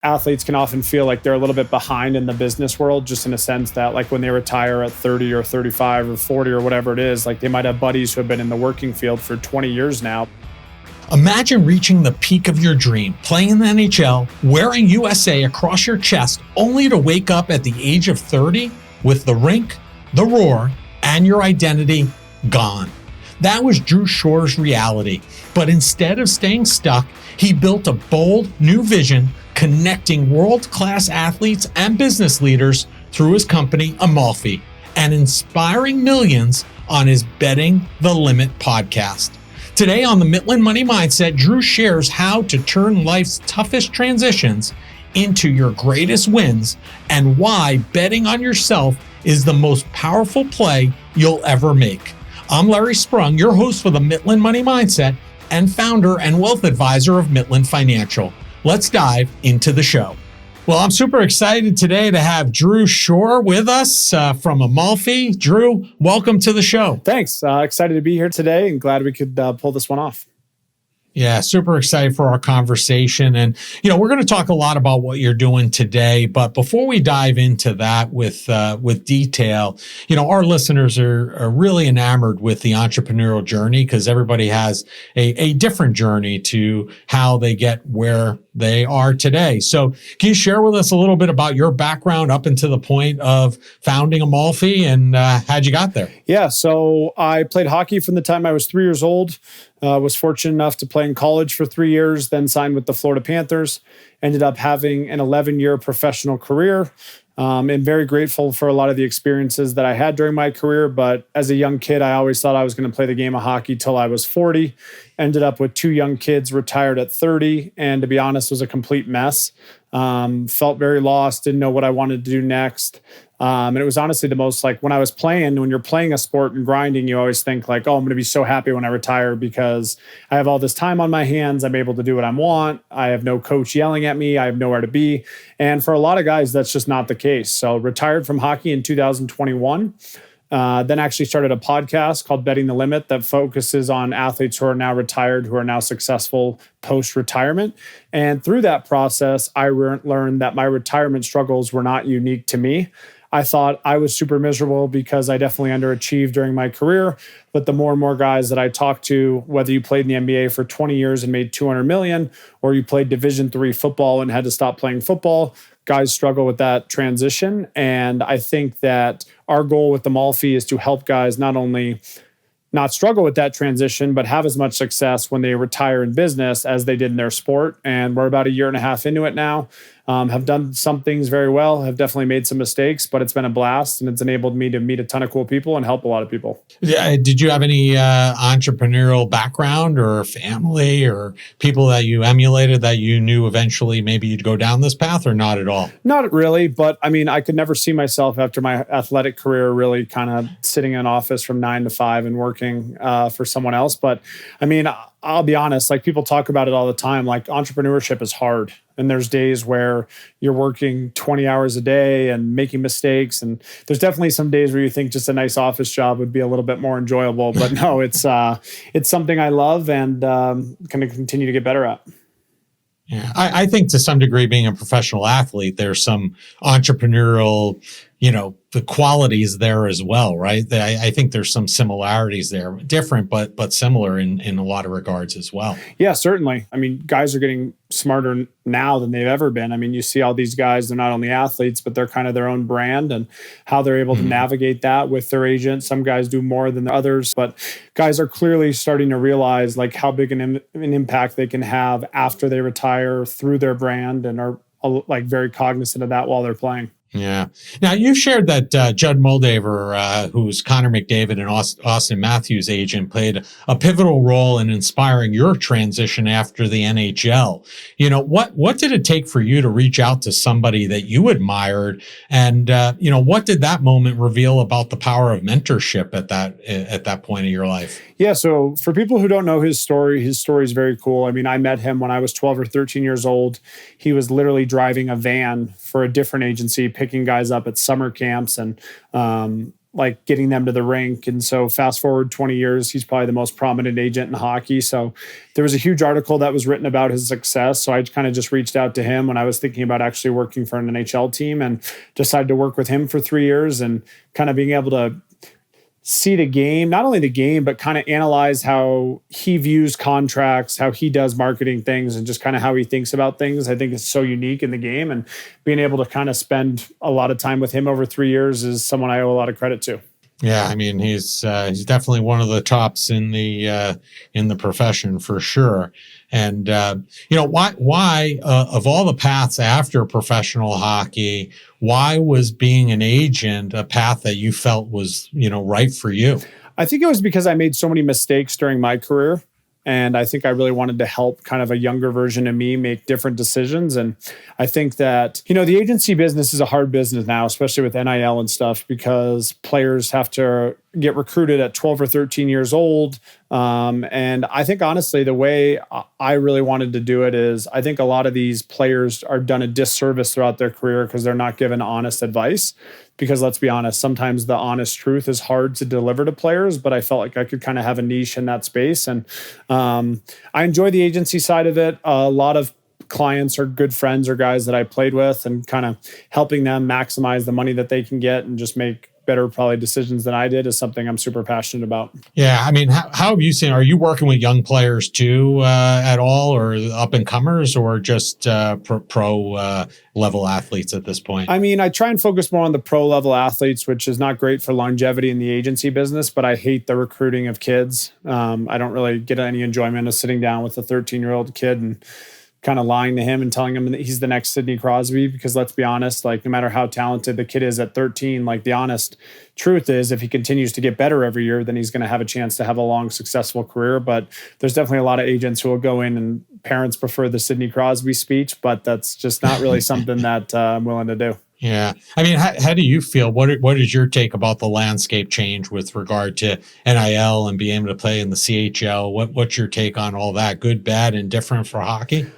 athletes can often feel like they're a little bit behind in the business world, just in a sense that like when they retire at 30 or 35 or 40 or whatever it is, like they might have buddies who have been in the working field for 20 years now. Imagine reaching the peak of your dream, playing in the NHL, wearing USA across your chest, only to wake up at the age of 30 with the rink, the roar, and your identity gone. That was Drew Shore's reality. But instead of staying stuck, he built a bold new vision, connecting world-class athletes and business leaders through his company, Amalfi, and inspiring millions on his Betting the Limit podcast. Today on the Midland Money Mindset, Drew shares how to turn life's toughest transitions into your greatest wins and why betting on yourself is the most powerful play you'll ever make. I'm Larry Sprung, your host for the Midland Money Mindset and founder and wealth advisor of Midland Financial. Let's dive into the show. Well, I'm super excited today to have Drew Shore with us from Amalfi. Drew, welcome to the show. Thanks. Excited to be here today and glad we could pull this one off. Yeah, super excited for our conversation. And, we're going to talk a lot about what you're doing today. But before we dive into that with detail, our listeners are really enamored with the entrepreneurial journey because everybody has a different journey to how they get where they are today. So can you share with us a little bit about your background up until the point of founding Amalfi and how'd you got there? Yeah, so I played hockey from the time I was 3 years old. Was fortunate enough to play in college for 3 years, then signed with the Florida Panthers. Ended up having an 11-year professional career. And very grateful for a lot of the experiences that I had during my career. But as a young kid, I always thought I was going to play the game of hockey till I was 40. Ended up with 2 young kids, retired at 30. And to be honest, was a complete mess. Felt very lost, didn't know what I wanted to do next. And it was honestly the most like when I was playing, when you're playing a sport and grinding, you always think like, oh, I'm going to be so happy when I retire because I have all this time on my hands. I'm able to do what I want. I have no coach yelling at me. I have nowhere to be. And for a lot of guys, that's just not the case. So retired from hockey in 2021. Then actually started a podcast called Betting the Limit that focuses on athletes who are now retired, who are now successful post-retirement. And through that process, I learned that my retirement struggles were not unique to me. I thought I was super miserable because I definitely underachieved during my career. But the more and more guys that I talked to, whether you played in the NBA for 20 years and made $200 million, or you played Division III football and had to stop playing football, guys struggle with that transition. And I think that our goal with Amalfi is to help guys not only not struggle with that transition, but have as much success when they retire in business as they did in their sport. And we're about 1.5 years into it now. Have done some things very well, have definitely made some mistakes, but it's been a blast and it's enabled me to meet a ton of cool people and help a lot of people. Yeah. Did you have any entrepreneurial background or family or people that you emulated that you knew eventually maybe you'd go down this path or not at all? Not really, but I mean, I could never see myself after my athletic career really kind of sitting in an office from 9 to 5 and working for someone else. But I mean, I'll be honest, like people talk about it all the time, like entrepreneurship is hard. And there's days where you're working 20 hours a day and making mistakes. And there's definitely some days where you think just a nice office job would be a little bit more enjoyable. But no, it's something I love and going to continue to get better at. Yeah, I think to some degree, being a professional athlete, there's some entrepreneurial, the qualities there as well, right? I think there's some similarities there, different, but similar in a lot of regards as well. Yeah, certainly. I mean, guys are getting smarter now than they've ever been. I mean, you see all these guys, they're not only athletes, but they're kind of their own brand and how they're able to navigate that with their agent. Some guys do more than the others, but guys are clearly starting to realize like how big an impact they can have after they retire through their brand and are like very cognizant of that while they're playing. Yeah. Now, you shared that Judd Moldaver, who's Connor McDavid and Austin Matthews' agent, played a pivotal role in inspiring your transition after the NHL. What did it take for you to reach out to somebody that you admired? And, what did that moment reveal about the power of mentorship at that point in your life? Yeah. So for people who don't know his story is very cool. I mean, I met him when I was 12 or 13 years old. He was literally driving a van for a different agency, picking guys up at summer camps. And like getting them to the rink. And so fast forward 20 years, he's probably the most prominent agent in hockey. So there was a huge article that was written about his success. So I kind of just reached out to him when I was thinking about actually working for an NHL team, and decided to work with him for 3 years, and kind of being able to see the game, not only the game, but kind of analyze how he views contracts, how he does marketing things, and just kind of how he thinks about things. I think it's so unique in the game, and being able to kind of spend a lot of time with him over 3 years is someone I owe a lot of credit to. Yeah, I mean, he's definitely one of the tops in the profession for sure. And why of all the paths after professional hockey, why was being an agent a path that you felt was right for you? I think it was because I made so many mistakes during my career. And I think I really wanted to help kind of a younger version of me make different decisions. And I think that, the agency business is a hard business now, especially with NIL and stuff, because players have to get recruited at 12 or 13 years old. And I think, honestly, the way I really wanted to do it is I think a lot of these players are done a disservice throughout their career because they're not given honest advice. Because let's be honest, sometimes the honest truth is hard to deliver to players, but I felt like I could kind of have a niche in that space. And I enjoy the agency side of it. A lot of clients are good friends or guys that I played with, and kind of helping them maximize the money that they can get and just make better probably decisions than I did is something I'm super passionate about. Yeah. I mean, how have you seen, are you working with young players too at all, or up and comers, or just pro level athletes at this point? I mean, I try and focus more on the pro level athletes, which is not great for longevity in the agency business, but I hate the recruiting of kids. I don't really get any enjoyment of sitting down with a 13-year-old kid and kind of lying to him and telling him that he's the next Sidney Crosby, because let's be honest, like no matter how talented the kid is at 13, like the honest truth is if he continues to get better every year, then he's going to have a chance to have a long, successful career. But there's definitely a lot of agents who will go in, and parents prefer the Sidney Crosby speech, but that's just not really something that I'm willing to do. Yeah. I mean, how do you feel? What is your take about the landscape change with regard to NIL and being able to play in the CHL? What's your take on all that? Good, bad, and different for hockey?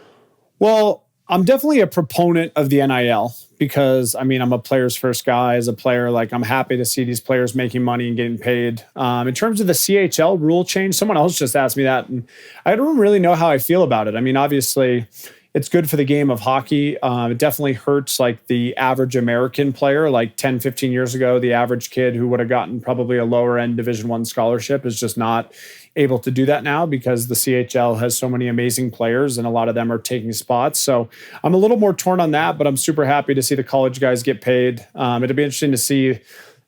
Well, I'm definitely a proponent of the NIL because, I mean, I'm a player's first guy. As a player, like I'm happy to see these players making money and getting paid. In terms of the CHL rule change, someone else just asked me that, and I don't really know how I feel about it. I mean, obviously, it's good for the game of hockey. It definitely hurts like the average American player. Like 10, 15 years ago, the average kid who would have gotten probably a lower end Division I scholarship is just not able to do that now because the CHL has so many amazing players and a lot of them are taking spots. So I'm a little more torn on that, but I'm super happy to see the college guys get paid. It'll be interesting to see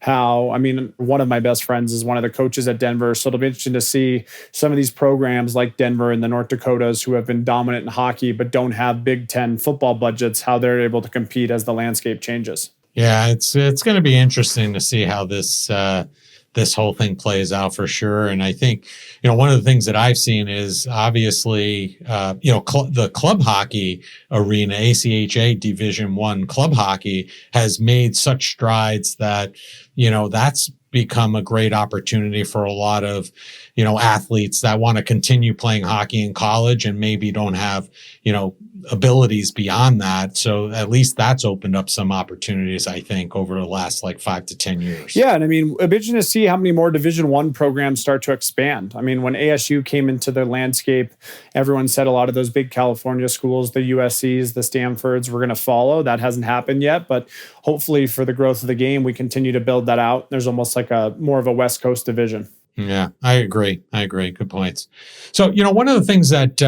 how, I mean, one of my best friends is one of the coaches at Denver. So it'll be interesting to see some of these programs like Denver and the North Dakotas who have been dominant in hockey, but don't have Big Ten football budgets, how they're able to compete as the landscape changes. Yeah, it's going to be interesting to see how this whole thing plays out for sure. And I think, one of the things that I've seen is obviously, the club hockey arena, ACHA Division I club hockey has made such strides that, that's become a great opportunity for a lot of, athletes that want to continue playing hockey in college and maybe don't have, abilities beyond that. So at least that's opened up some opportunities, I think, over the last like 5 to 10 years. Yeah. And I mean, it'll be interesting to see how many more Division I programs start to expand. I mean, when ASU came into the landscape, everyone said a lot of those big California schools, the USCs, the Stanfords, were going to follow. That hasn't happened yet, but hopefully for the growth of the game, we continue to build that out. There's almost like a more of a West Coast division. Yeah, I agree. Good points. So, one of the things that,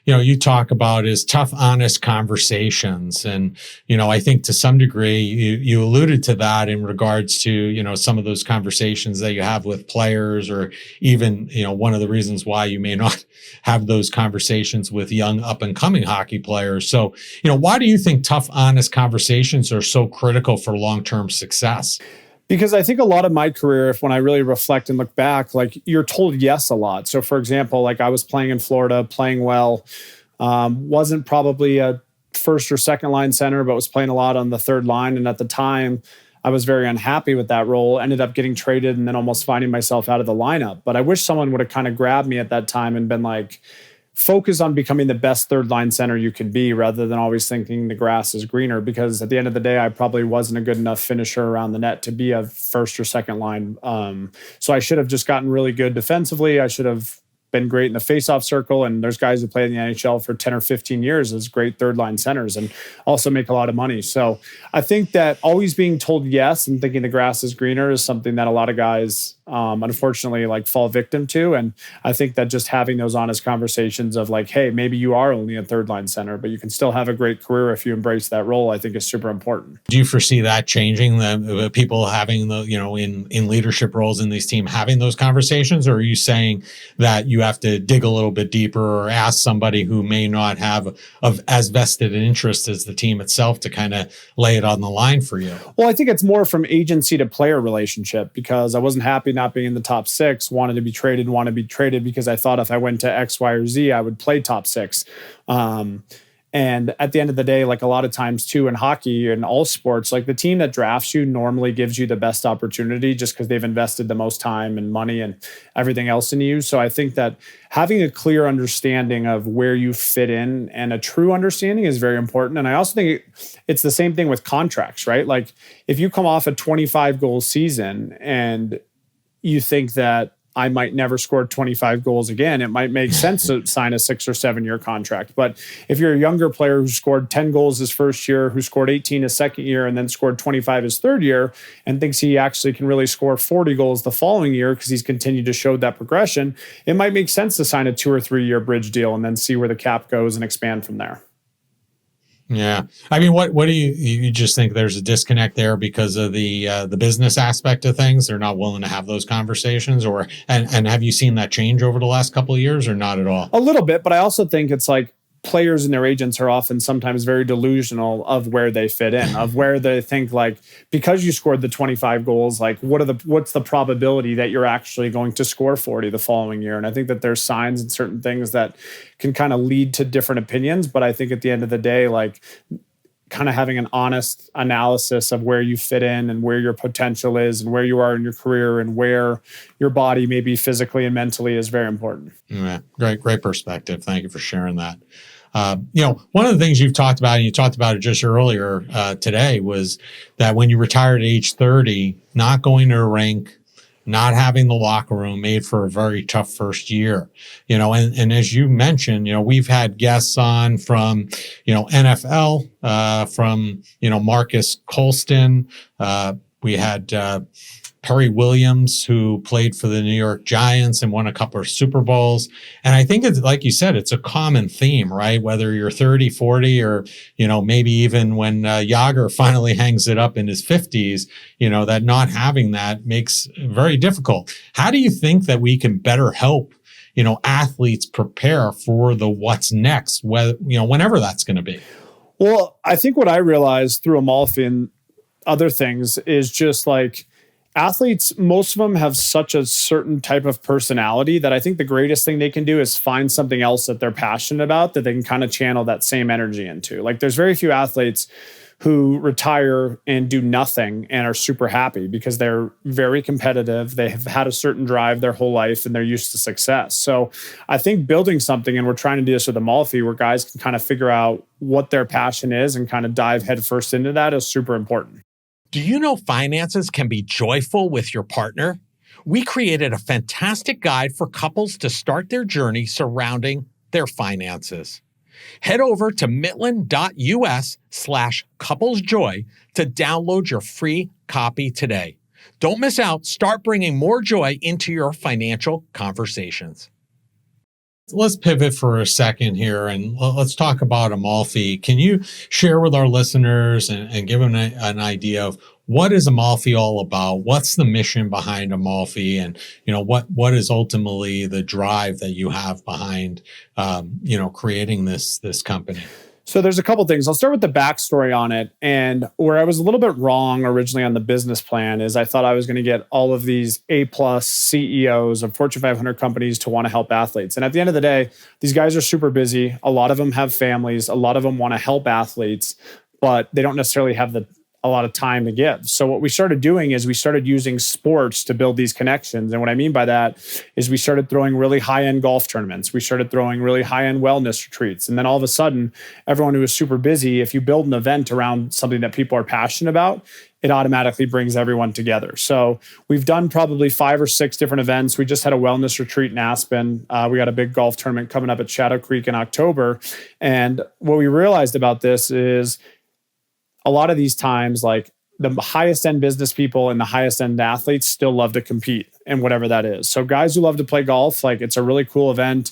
you talk about is tough, honest conversations. And, I think to some degree, you alluded to that in regards to, some of those conversations that you have with players, or even, one of the reasons why you may not have those conversations with young up and coming hockey players. So, why do you think tough, honest conversations are so critical for long-term success? Because I think a lot of my career, when I really reflect and look back, like you're told yes a lot. So for example, like I was playing in Florida, playing well, wasn't probably a first or second line center, but was playing a lot on the third line. And at the time, I was very unhappy with that role, ended up getting traded and then almost finding myself out of the lineup. But I wish someone would have kind of grabbed me at that time and been like, focus on becoming the best third line center you could be rather than always thinking the grass is greener, because at the end of the day, I probably wasn't a good enough finisher around the net to be a first or second line. So I should have just gotten really good defensively. I should have been great in the faceoff circle. And there's guys who play in the NHL for 10 or 15 years as great third line centers and also make a lot of money. So I think that always being told yes and thinking the grass is greener is something that a lot of guys, unfortunately, like fall victim to. And I think that just having those honest conversations of like, hey, maybe you are only a third line center, but you can still have a great career if you embrace that role, I think is super important. Do you foresee that changing, the people having the, in leadership roles in these teams, having those conversations? Or are you saying that you have to dig a little bit deeper or ask somebody who may not have as vested an interest as the team itself to kind of lay it on the line for you? Well, I think it's more from agency to player relationship, because I wasn't happy not being in the top six, wanted to be traded because I thought if I went to X, Y, or Z, I would play top six. And at the end of the day, like a lot of times too in hockey and all sports, like the team that drafts you normally gives you the best opportunity just because they've invested the most time and money and everything else in you. So I think that having a clear understanding of where you fit in and a true understanding is very important. And I also think it's the same thing with contracts, right? Like if you come off a 25 goal season and you think that I might never score 25 goals again, it might make sense to sign a 6 or 7 year contract. But if you're a younger player who scored 10 goals his first year, who scored 18 his second year, and then scored 25 his third year, and thinks he actually can really score 40 goals the following year because he's continued to show that progression, it might make sense to sign a 2 or 3 year bridge deal and then see where the cap goes and expand from there. Yeah. I mean, what do you just think there's a disconnect there because of the business aspect of things? They're not willing to have those conversations, and have you seen that change over the last couple of years or not at all? A little bit, but I also think it's like players and their agents are often sometimes very delusional of where they fit in, of where they think like, because you scored the 25 goals, like what's the probability that you're actually going to score 40 the following year? And I think that there's signs and certain things that can kind of lead to different opinions. But I think at the end of the day, like kind of having an honest analysis of where you fit in and where your potential is and where you are in your career and where your body may be physically and mentally is very important. Yeah, great perspective. Thank you for sharing that. One of the things you've talked about, and you talked about it just earlier today, was that when you retired at age 30, not going to a rink, not having the locker room made for a very tough first year, and as you mentioned, we've had guests on from, NFL, from, Marcus Colston. We had, Perry Williams, who played for the New York Giants and won a couple of Super Bowls. And I think it's like you said, it's a common theme, right? Whether you're 30, 40, or, maybe even when Yager finally hangs it up in his 50s, that not having that makes it very difficult. How do you think that we can better help, athletes prepare for the what's next, whenever that's going to be? Well, I think what I realized through Amalfi and other things is just like, athletes, most of them have such a certain type of personality that I think the greatest thing they can do is find something else that they're passionate about that they can kind of channel that same energy into. Like there's very few athletes who retire and do nothing and are super happy because they're very competitive. They have had a certain drive their whole life and they're used to success. So I think building something, and we're trying to do this with Amalfi, where guys can kind of figure out what their passion is and kind of dive headfirst into that is super important. Do you know finances can be joyful with your partner? We created a fantastic guide for couples to start their journey surrounding their finances. Head over to Midland.us/couplesjoy to download your free copy today. Don't miss out. Start bringing more joy into your financial conversations. Let's pivot for a second here and let's talk about Amalfi. Can you share with our listeners and give them an idea of what is Amalfi all about? What's the mission behind Amalfi? And, what is ultimately the drive that you have behind, creating this company? So there's a couple things. I'll start with the backstory on it. And where I was a little bit wrong originally on the business plan is I thought I was going to get all of these A+ CEOs of Fortune 500 companies to want to help athletes. And at the end of the day, these guys are super busy. A lot of them have families. A lot of them want to help athletes, but they don't necessarily have the a lot of time to give. So what we started doing is we started using sports to build these connections. And what I mean by that is we started throwing really high-end golf tournaments. We started throwing really high-end wellness retreats. And then all of a sudden, everyone who was super busy, if you build an event around something that people are passionate about, it automatically brings everyone together. So we've done probably 5 or 6 different events. We just had a wellness retreat in Aspen. We got a big golf tournament coming up at Shadow Creek in October. And what we realized about this is a lot of these times, like the highest end business people and the highest end athletes still love to compete in whatever that is. So guys who love to play golf, like it's a really cool event.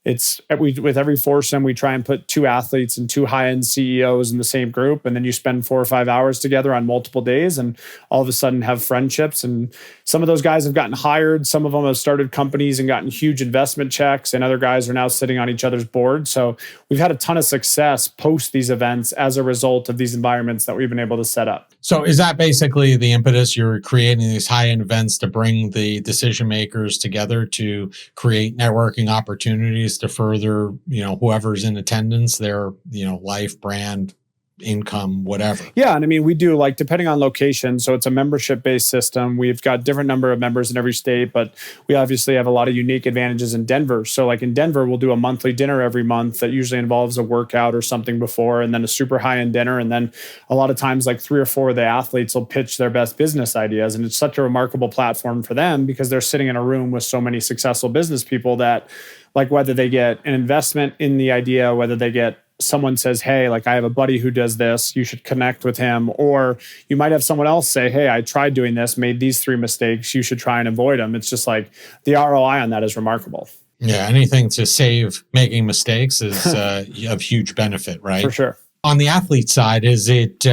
With every foursome, we try and put 2 athletes and 2 high-end CEOs in the same group. And then you spend 4 or 5 hours together on multiple days and all of a sudden have friendships. And some of those guys have gotten hired. Some of them have started companies and gotten huge investment checks. And other guys are now sitting on each other's boards. So we've had a ton of success post these events as a result of these environments that we've been able to set up. So is that basically the impetus? You're creating these high-end events to bring the decision makers together to create networking opportunities to further, whoever's in attendance, their, life, brand, income, whatever. Yeah. And I mean, we do like, depending on location. So it's a membership based system. We've got different number of members in every state, but we obviously have a lot of unique advantages in Denver. So like in Denver, we'll do a monthly dinner every month that usually involves a workout or something before, and then a super high end dinner. And then a lot of times like 3 or 4 of the athletes will pitch their best business ideas. And it's such a remarkable platform for them because they're sitting in a room with so many successful business people that, like, whether they get an investment in the idea, whether they get someone says, hey, like I have a buddy who does this, you should connect with him. Or you might have someone else say, hey, I tried doing this, made these 3 mistakes, you should try and avoid them. It's just like the ROI on that is remarkable. Yeah, anything to save making mistakes is of huge benefit, right? For sure. On the athlete side, is it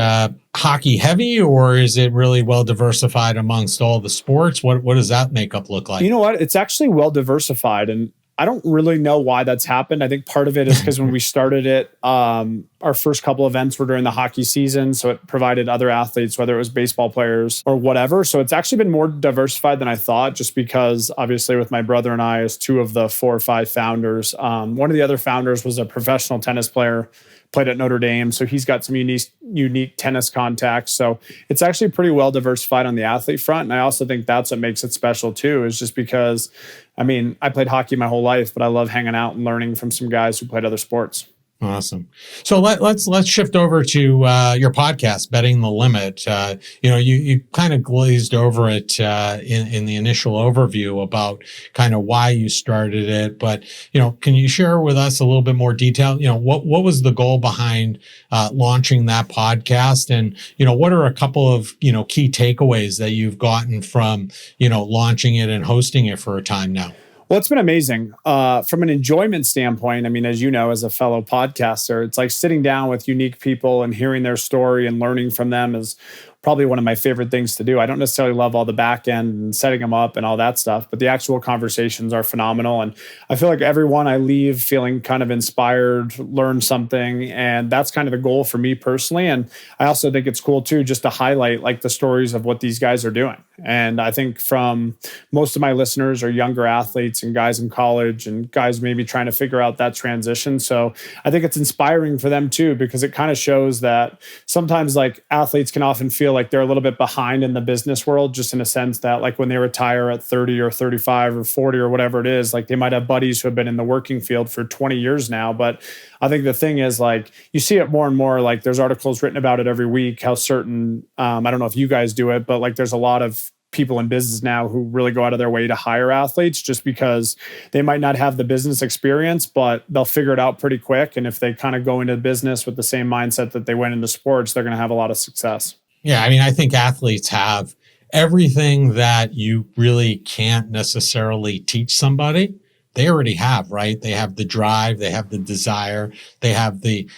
hockey heavy or is it really well diversified amongst all the sports? What does that makeup look like? You know what? It's actually well diversified. And I don't really know why that's happened. I think part of it is because when we started it, our first couple events were during the hockey season. So it provided other athletes, whether it was baseball players or whatever. So it's actually been more diversified than I thought, just because obviously with my brother and I as 2 of the 4 or 5 founders, one of the other founders was a professional tennis player, played at Notre Dame. So he's got some unique tennis contacts. So it's actually pretty well diversified on the athlete front. And I also think that's what makes it special too, is just because, I mean, I played hockey my whole life, but I love hanging out and learning from some guys who played other sports. Awesome. So let's shift over to your podcast, Betting the Limit. You kind of glazed over it in the initial overview about kind of why you started it, but can you share with us a little bit more detail? What was the goal behind launching that podcast, and what are a couple of key takeaways that you've gotten from launching it and hosting it for a time now? Well, it's been amazing. From an enjoyment standpoint, I mean, as you know, as a fellow podcaster, it's like sitting down with unique people and hearing their story and learning from them is probably one of my favorite things to do. I don't necessarily love all the back end and setting them up and all that stuff, but the actual conversations are phenomenal. And I feel like everyone I leave feeling kind of inspired, learn something. And that's kind of the goal for me personally. And I also think it's cool too, just to highlight like the stories of what these guys are doing. And I think from most of my listeners are younger athletes and guys in college and guys maybe trying to figure out that transition. So I think it's inspiring for them too, because it kind of shows that sometimes like athletes can often feel like they're a little bit behind in the business world, just in a sense that like when they retire at 30 or 35 or 40 or whatever it is, like they might have buddies who have been in the working field for 20 years now. But I think the thing is like, you see it more and more, like there's articles written about it every week, how certain, I don't know if you guys do it, but like there's a lot of people in business now who really go out of their way to hire athletes just because they might not have the business experience, but they'll figure it out pretty quick. And if they kind of go into business with the same mindset that they went into sports, they're going to have a lot of success. Yeah, I mean, I think athletes have everything that you really can't necessarily teach somebody. They already have, right? They have the drive, they have the desire, they have the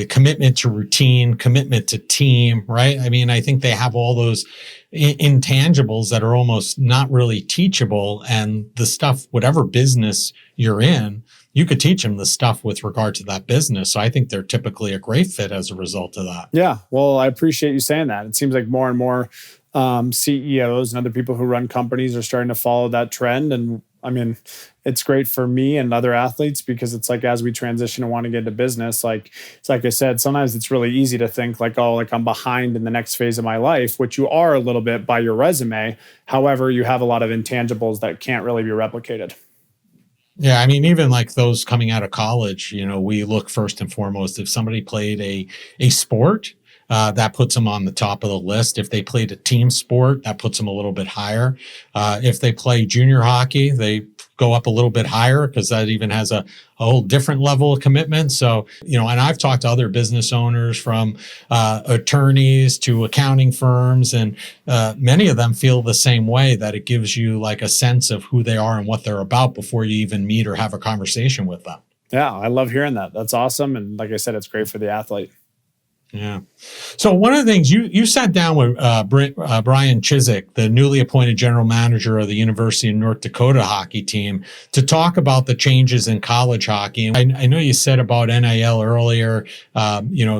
commitment to routine, commitment to team, right? I mean, I think they have all those intangibles that are almost not really teachable. And the stuff, whatever business you're in, you could teach them the stuff with regard to that business. So I think they're typically a great fit as a result of that. Yeah. Well, I appreciate you saying that. It seems like more and more CEOs and other people who run companies are starting to follow that trend. And I mean, it's great for me and other athletes because it's like, as we transition and want to get into business, like, it's like I said, sometimes it's really easy to think like, oh, like I'm behind in the next phase of my life, which you are a little bit by your resume. However, you have a lot of intangibles that can't really be replicated. Yeah, I mean, even like those coming out of college, we look first and foremost, if somebody played a sport, that puts them on the top of the list. If they played a team sport, that puts them a little bit higher. If they play junior hockey, they go up a little bit higher because that even has a whole different level of commitment. So, and I've talked to other business owners from attorneys to accounting firms, and many of them feel the same way, that it gives you like a sense of who they are and what they're about before you even meet or have a conversation with them. Yeah, I love hearing that. That's awesome. And like I said, it's great for the athlete. Yeah. So one of the things you sat down with Brian Chizik, the newly appointed general manager of the University of North Dakota hockey team, to talk about the changes in college hockey. And I know you said about NIL earlier,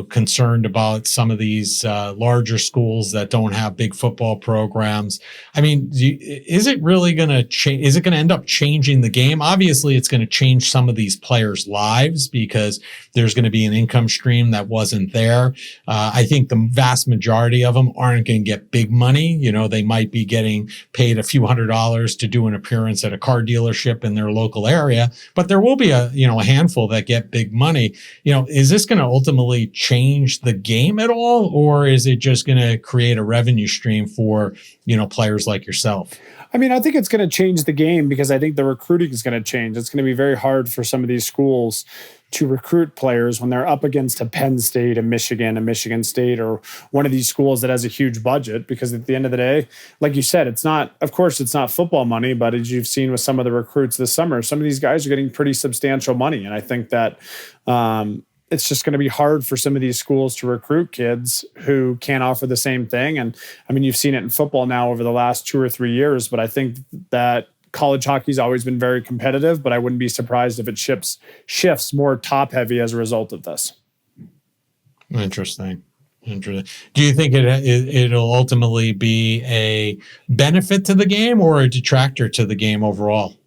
concerned about some of these larger schools that don't have big football programs. I mean, is it really going to change? Is it going to end up changing the game? Obviously, it's going to change some of these players' lives because there's going to be an income stream that wasn't there. I think the vast majority of them aren't going to get big money. They might be getting paid a few $100s to do an appearance at a car dealership in their local area, but there will be a handful that get big money. Is this going to ultimately change the game at all, or is it just going to create a revenue stream for, players like yourself? I mean, I think it's going to change the game because I think the recruiting is going to change. It's going to be very hard for some of these schools to recruit players when they're up against a Penn State, a Michigan State, or one of these schools that has a huge budget. Because at the end of the day, like you said, it's not football money, but as you've seen with some of the recruits this summer, some of these guys are getting pretty substantial money. And I think that it's just going to be hard for some of these schools to recruit kids who can't offer the same thing. And I mean, you've seen it in football now over the last 2 or 3 years, but I think that college hockey's always been very competitive, but I wouldn't be surprised if it shifts more top heavy as a result of this. Interesting. Do you think it'll ultimately be a benefit to the game or a detractor to the game overall?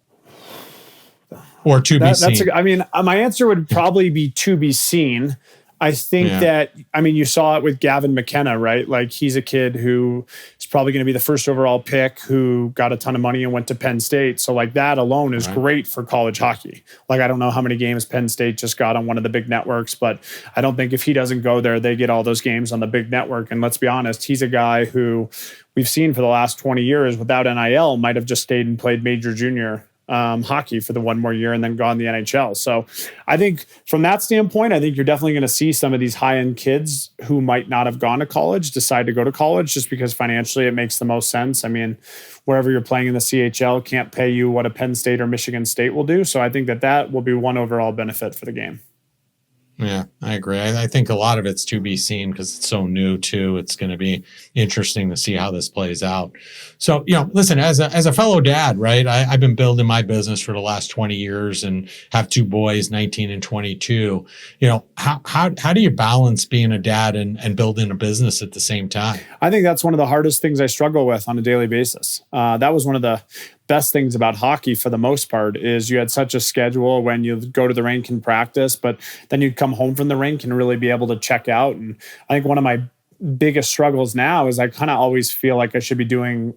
Or to be seen? My answer would probably be to be seen. I think that, you saw it with Gavin McKenna, right? Like, he's a kid who is probably going to be the first overall pick who got a ton of money and went to Penn State. So like that alone is great for college hockey. Like, I don't know how many games Penn State just got on one of the big networks, but I don't think if he doesn't go there, they get all those games on the big network. And let's be honest, he's a guy who we've seen for the last 20 years without NIL might have just stayed and played major junior hockey for the one more year and then gone the NHL. So I think from that standpoint, I think you're definitely going to see some of these high-end kids who might not have gone to college decide to go to college just because financially it makes the most sense. I mean, wherever you're playing in the CHL can't pay you what a Penn State or Michigan State will do. So I think that will be one overall benefit for the game. Yeah, I agree. I think a lot of it's to be seen because it's so new too. It's going to be interesting to see how this plays out. So, listen, as a fellow dad, right? I've been building my business for the last 20 years and have 2 boys, 19 and 22. How do you balance being a dad and building a business at the same time? I think that's one of the hardest things I struggle with on a daily basis. That was one of the best things about hockey for the most part is you had such a schedule when you go to the rink and practice, but then you'd come home from the rink and really be able to check out. And I think one of my biggest struggles now is I kind of always feel like I should be doing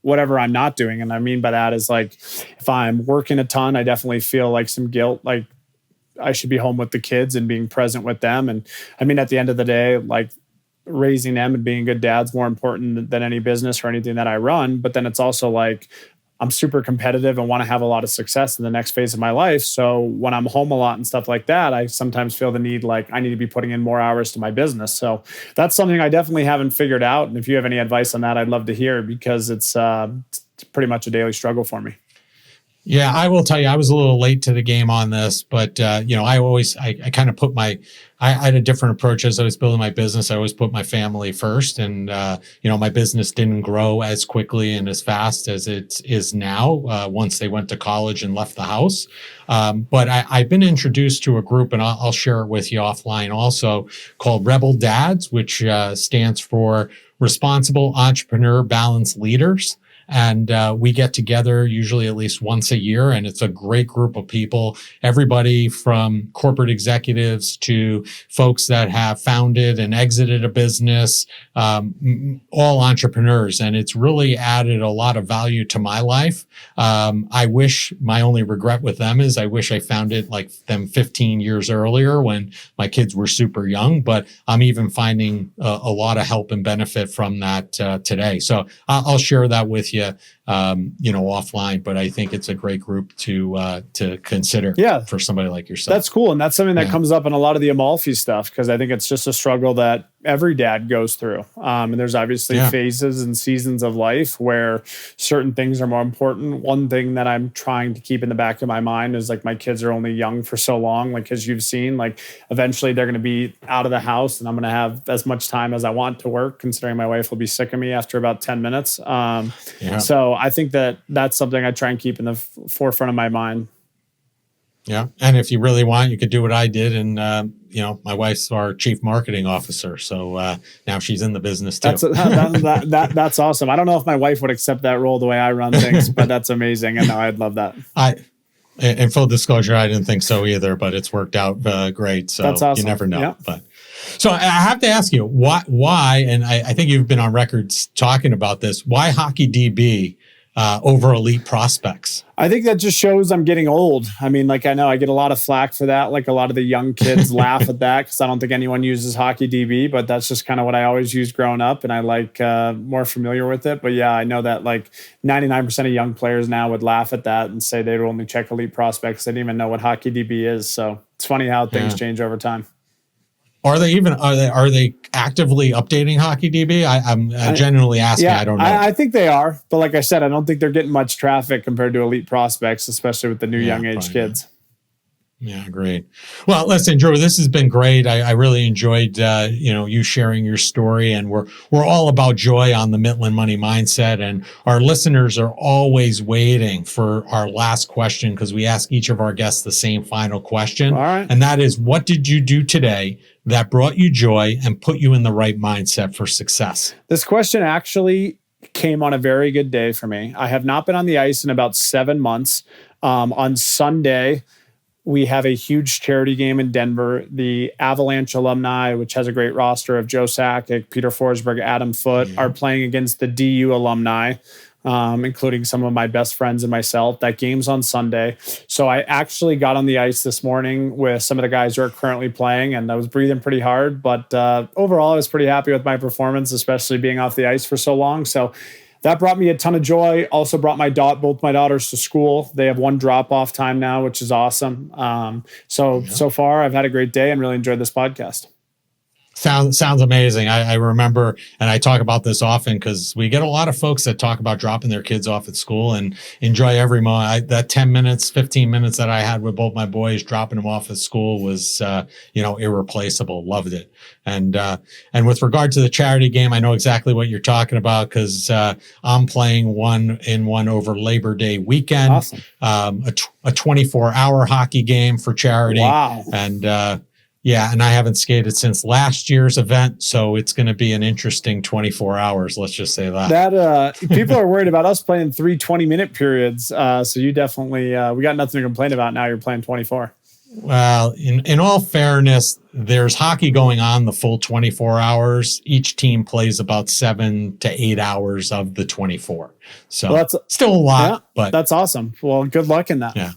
whatever I'm not doing. And I mean by that is like, if I'm working a ton, I definitely feel like some guilt, like I should be home with the kids and being present with them. And I mean, at the end of the day, like raising them and being a good dad's more important than any business or anything that I run. But then it's also like, I'm super competitive and want to have a lot of success in the next phase of my life. So when I'm home a lot and stuff like that, I sometimes feel the need, like I need to be putting in more hours to my business. So that's something I definitely haven't figured out. And if you have any advice on that, I'd love to hear because it's pretty much a daily struggle for me. Yeah, I will tell you, I was a little late to the game on this, but I kind of put I had a different approach as I was building my business. I always put my family first, and my business didn't grow as quickly and as fast as it is now once they went to college and left the house. But I've been introduced to a group, and I'll share it with you offline also, called Rebel Dads, which stands for Responsible Entrepreneur Balanced Leaders. And we get together usually at least once a year, and it's a great group of people. Everybody from corporate executives to folks that have founded and exited a business, all entrepreneurs. And it's really added a lot of value to my life. I wish, my only regret with them is I wish I found it like them 15 years earlier when my kids were super young, but I'm even finding a lot of help and benefit from that today. So I'll share that with you, offline, but I think it's a great group to consider for somebody like yourself. That's cool. And that's something that comes up in a lot of the Amalfi stuff, because I think it's just a struggle that every dad goes through. And there's obviously phases and seasons of life where certain things are more important. One thing that I'm trying to keep in the back of my mind is like, my kids are only young for so long. Like, as you've seen, like eventually they're going to be out of the house and I'm going to have as much time as I want to work, considering my wife will be sick of me after about 10 minutes. So I think that that's something I try and keep in the forefront of my mind. Yeah. And if you really want, you could do what I did. And, my wife's our chief marketing officer. So now she's in the business too. That's awesome. I don't know if my wife would accept that role the way I run things, but that's amazing. And no, I'd love that. In full disclosure, I didn't think so either, but it's worked out great. So that's awesome. You never know. Yeah. But so I have to ask you why, and I think you've been on record talking about this, why HockeyDB over elite prospects? I think that just shows I'm getting old. I mean, like, I know I get a lot of flack for that. Like, a lot of the young kids laugh at that because I don't think anyone uses HockeyDB, but that's just kind of what I always used growing up, and I like more familiar with it. But yeah, I know that like 99% of young players now would laugh at that and say they would only check elite prospects. They didn't even know what HockeyDB is. So it's funny how things change over time. Are they actively updating HockeyDB? I'm genuinely asking. I don't know. I think they are, but like I said, I don't think they're getting much traffic compared to elite prospects, especially with the new young age kids. Yeah, great. Well, listen, Drew, this has been great. I really enjoyed you sharing your story, and we're all about joy on the Midland Money Mindset, and our listeners are always waiting for our last question because we ask each of our guests the same final question. All right. And that is, what did you do today that brought you joy and put you in the right mindset for success? This question actually came on a very good day for me. I have not been on the ice in about 7 months. On Sunday, we have a huge charity game in Denver. The Avalanche alumni, which has a great roster of Joe Sakic, Peter Forsberg, Adam Foote, are playing against the DU alumni, including some of my best friends and myself. That game's on Sunday. So I actually got on the ice this morning with some of the guys who are currently playing, and I was breathing pretty hard. But overall, I was pretty happy with my performance, especially being off the ice for so long. So that brought me a ton of joy. Also brought both my daughters to school. They have one drop-off time now, which is awesome. So far, I've had a great day and really enjoyed this podcast. Sounds amazing. I remember, and I talk about this often because we get a lot of folks that talk about dropping their kids off at school and enjoy every moment. That 10 minutes, 15 minutes that I had with both my boys dropping them off at school was, irreplaceable. Loved it. And with regard to the charity game, I know exactly what you're talking about because I'm playing one over Labor Day weekend. Awesome. A 24-hour hockey game for charity. Wow. And and I haven't skated since last year's event, so it's going to be an interesting 24 hours. Let's just say that. People are worried about us playing 3 20-minute periods. So you definitely, we got nothing to complain about. Now you're playing 24. Well, in all fairness, there's hockey going on the full 24 hours. Each team plays about 7 to 8 hours of the 24. So that's still a lot, but that's awesome. Well, good luck in that.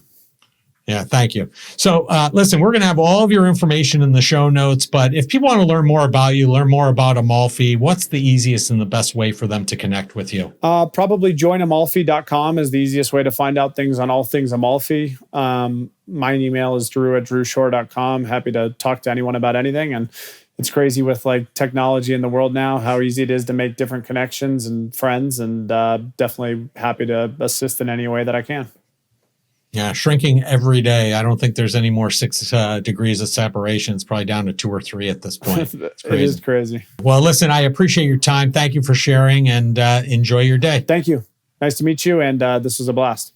Yeah, thank you. So listen, we're going to have all of your information in the show notes, but if people want to learn more about you, learn more about Amalfi, what's the easiest and the best way for them to connect with you? Probably joinamalfi.com is the easiest way to find out things on all things Amalfi. My email is drew@drewshore.com. Happy to talk to anyone about anything. And it's crazy with like technology in the world now, how easy it is to make different connections and friends, and definitely happy to assist in any way that I can. Yeah, shrinking every day. I don't think there's any more 6 degrees of separation. It's probably down to 2 or 3 at this point. It is crazy. Well, listen, I appreciate your time. Thank you for sharing, and enjoy your day. Thank you. Nice to meet you, and this was a blast.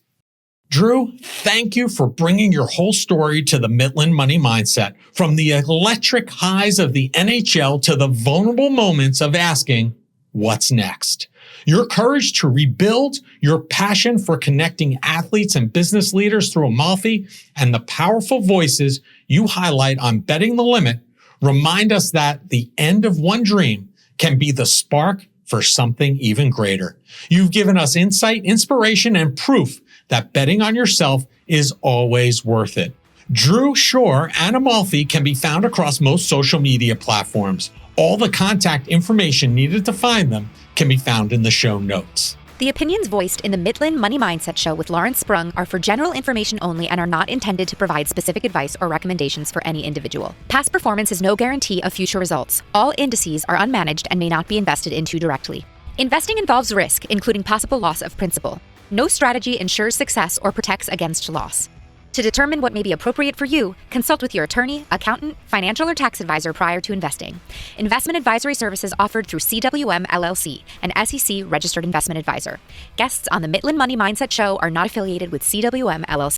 Drew, thank you for bringing your whole story to the Midland Money Mindset, from the electric highs of the NHL to the vulnerable moments of asking, what's next? Your courage to rebuild, your passion for connecting athletes and business leaders through Amalfi, and the powerful voices you highlight on Betting the Limit remind us that the end of one dream can be the spark for something even greater. You've given us insight, inspiration, and proof that betting on yourself is always worth it. Drew, Shore, and Amalfi can be found across most social media platforms. All the contact information needed to find them can be found in the show notes. The opinions voiced in the Midland Money Mindset Show with Lawrence Sprung are for general information only and are not intended to provide specific advice or recommendations for any individual. Past performance is no guarantee of future results. All indices are unmanaged and may not be invested into directly. Investing involves risk, including possible loss of principal. No strategy ensures success or protects against loss. To determine what may be appropriate for you, consult with your attorney, accountant, financial or tax advisor prior to investing. Investment advisory services offered through CWM LLC, an SEC registered investment advisor. Guests on the Midland Money Mindset Show are not affiliated with CWM LLC.